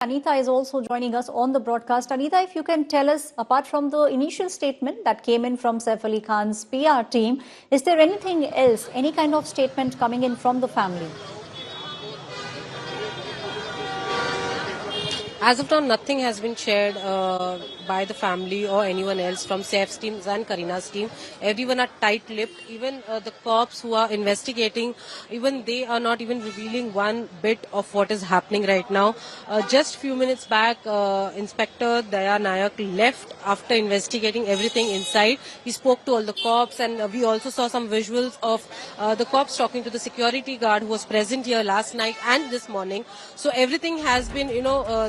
Anita is also joining us on the broadcast. Anita, if you can tell us, apart from the initial statement that came in from Saif Ali Khan's PR team, is there anything else, any kind of statement coming in from the family? As of now, nothing has been shared by the family or anyone else from Saif's team and Karina's team. Everyone are tight-lipped. Even the cops who are investigating, even they are not even revealing one bit of what is happening right now. Just few minutes back, Inspector Daya Nayak left after investigating everything inside. He spoke to all the cops, and we also saw some visuals of the cops talking to the security guard who was present here last night and this morning. So everything has been,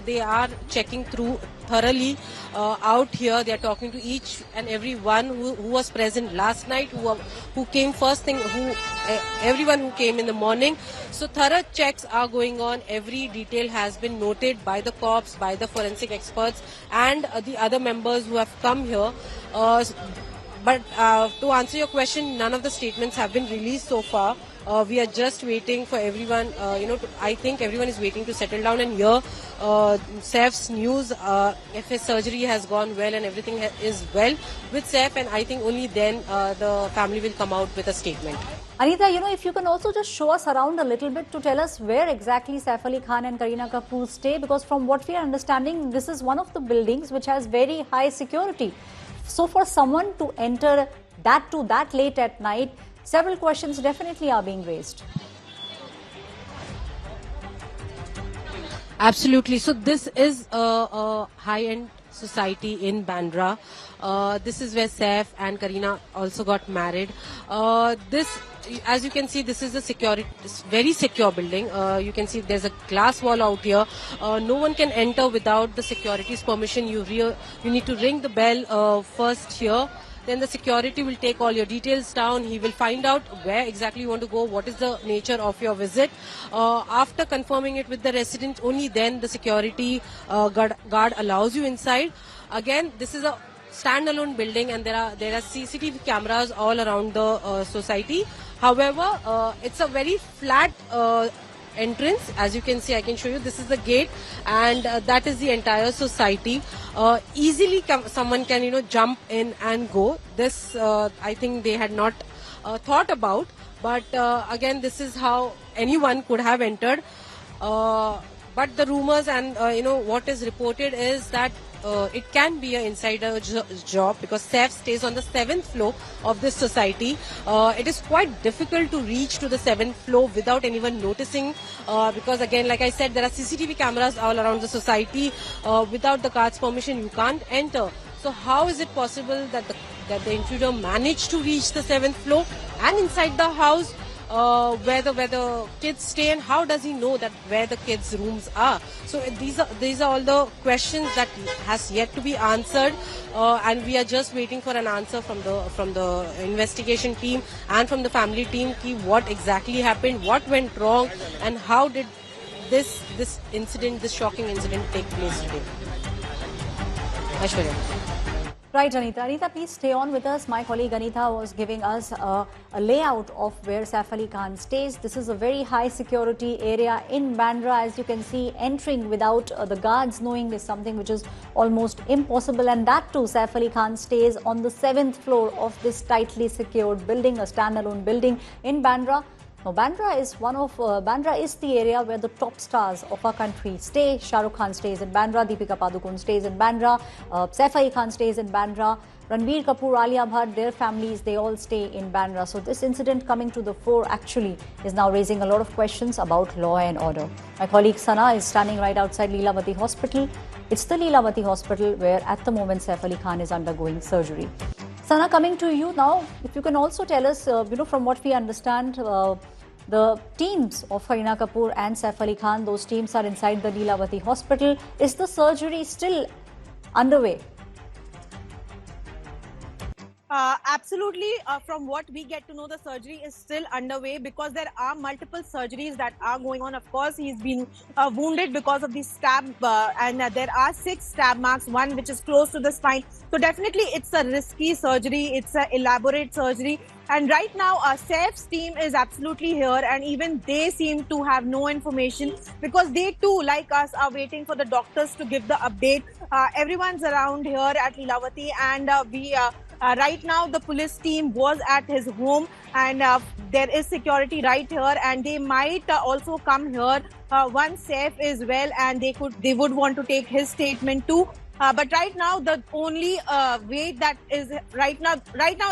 they are checking through thoroughly out here. They are talking to each and every one who was present last night, who came first thing, everyone who came in the morning. So thorough checks are going on. Every detail has been noted by the cops, by the forensic experts, and the other members who have come here. But to answer your question, none of the statements have been released so far. We are just waiting for everyone, I think everyone is waiting to settle down and hear Saif's news. If his surgery has gone well and everything is well with Saif, and I think only then the family will come out with a statement. Anita, if you can also just show us around a little bit to tell us where exactly Saif Ali Khan and Kareena Kapoor stay, because from what we are understanding, this is one of the buildings which has very high security. So for someone to enter that late at night, several questions definitely are being raised. Absolutely. So this is a high-end society in Bandra. This is where Saif and Kareena also got married. As you can see, this is a very secure building. You can see there's a glass wall out here. No one can enter without the security's permission. You need to ring the bell first here. Then the security will take all your details down. He will find out where exactly you want to go, what is the nature of your visit. After confirming it with the resident, only then the security guard allows you inside. Again, this is a standalone building, and there are CCTV cameras all around the society. However, it's a very flat entrance. As you can see, I can show you, this is the gate, and that is the entire society. Easily someone can jump in and go. This I think they had not thought about, but again, this is how anyone could have entered. But the rumors and what is reported is that it can be an insider job, because Saif stays on the 7th floor of this society. It is quite difficult to reach to the 7th floor without anyone noticing, because again, like I said, there are CCTV cameras all around the society. Without the guard's permission, you can't enter. So how is it possible that the intruder managed to reach the 7th floor and inside the house? Where the kids stay, and how does he know that where the kids' rooms are? So these are all the questions that has yet to be answered, and we are just waiting for an answer from the investigation team and from the family team. What exactly happened, what went wrong, and how did this shocking incident take place today? Aishwarya. Right, Anita. Anita, please stay on with us. My colleague Anita was giving us a layout of where Saif Ali Khan stays. This is a very high security area in Bandra. As you can see, entering without the guards knowing is something which is almost impossible. And that too, Saif Ali Khan stays on the 7th floor of this tightly secured building, a standalone building in Bandra. Now, Bandra is the area where the top stars of our country stay. Shah Rukh Khan stays in Bandra, Deepika Padukone stays in Bandra, Saif Ali Khan stays in Bandra, Ranbir Kapoor, Alia Bhatt, their families, they all stay in Bandra. So this incident coming to the fore actually is now raising a lot of questions about law and order. My colleague Sana is standing right outside Leelavati Hospital. It's the Leelavati Hospital where at the moment Saif Ali Khan is undergoing surgery. Sana, coming to you now, if you can also tell us, from what we understand, the teams of Kareena Kapoor and Saif Ali Khan, those teams are inside the Leelavati Hospital. Is the surgery still underway? Absolutely. From what we get to know, the surgery is still underway because there are multiple surgeries that are going on. Of course, he's been wounded because of the stab, and there are 6 stab marks, one which is close to the spine. So definitely, it's a risky surgery. It's an elaborate surgery. And right now, Saif's team is absolutely here, and even they seem to have no information because they too, like us, are waiting for the doctors to give the update. Everyone's around here at Lilavati, and right now, the police team was at his home, and there is security right here, and they might also come here once Saif is well, and they would want to take his statement too. But right now, the only wait that is right now,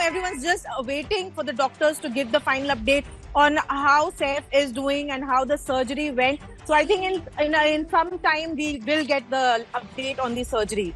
everyone's just waiting for the doctors to give the final update on how Saif is doing and how the surgery went. So I think in some time we will get the update on the surgery.